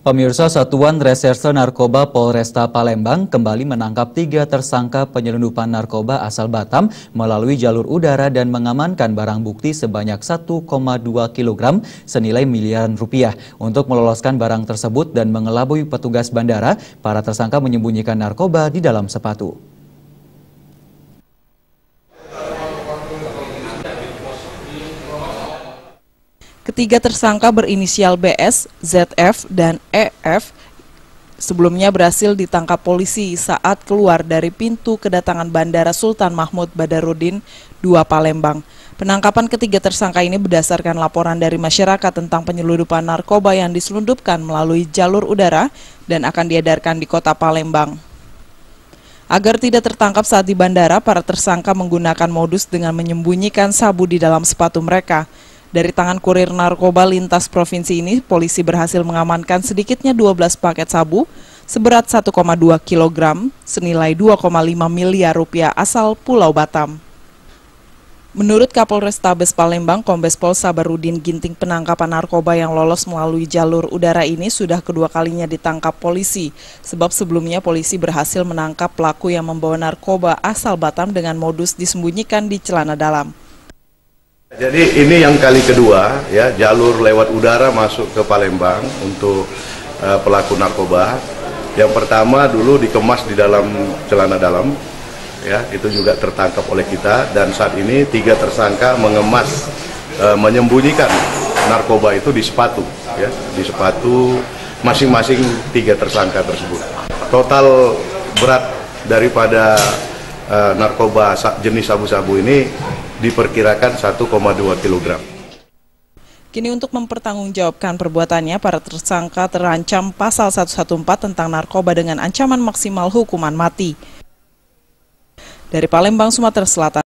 Pemirsa, Satuan Reserse Narkoba Polresta Palembang kembali menangkap 3 tersangka penyelundupan narkoba asal Batam melalui jalur udara dan mengamankan barang bukti sebanyak 1,2 kg senilai miliaran rupiah. Untuk meloloskan barang tersebut dan mengelabui petugas bandara, para tersangka menyembunyikan narkoba di dalam sepatu. Ketiga tersangka berinisial BS, ZF, dan EF sebelumnya berhasil ditangkap polisi saat keluar dari pintu kedatangan Bandara Sultan Mahmud Badarudin II Palembang. Penangkapan ketiga tersangka ini berdasarkan laporan dari masyarakat tentang penyelundupan narkoba yang diselundupkan melalui jalur udara dan akan diedarkan di kota Palembang. Agar tidak tertangkap saat di bandara, para tersangka menggunakan modus dengan menyembunyikan sabu di dalam sepatu mereka. Dari tangan kurir narkoba lintas provinsi ini, polisi berhasil mengamankan sedikitnya 12 paket sabu seberat 1,2 kg senilai 2,5 miliar rupiah asal Pulau Batam. Menurut Kapolrestabes Palembang, Kombes Pol Sabarudin Ginting, penangkapan narkoba yang lolos melalui jalur udara ini sudah kedua kalinya ditangkap polisi, sebab sebelumnya polisi berhasil menangkap pelaku yang membawa narkoba asal Batam dengan modus disembunyikan di celana dalam. Jadi ini yang kali kedua ya, jalur lewat udara masuk ke Palembang untuk pelaku narkoba. Yang pertama dulu dikemas di dalam celana dalam, ya itu juga tertangkap oleh kita, dan saat ini 3 tersangka mengemas, menyembunyikan narkoba itu di sepatu, ya di sepatu masing-masing 3 tersangka tersebut. Total berat daripada narkoba jenis sabu-sabu ini diperkirakan 1,2 kg. Kini untuk mempertanggungjawabkan perbuatannya, para tersangka terancam pasal 114 tentang narkoba dengan ancaman maksimal hukuman mati. Dari Palembang, Sumatera Selatan.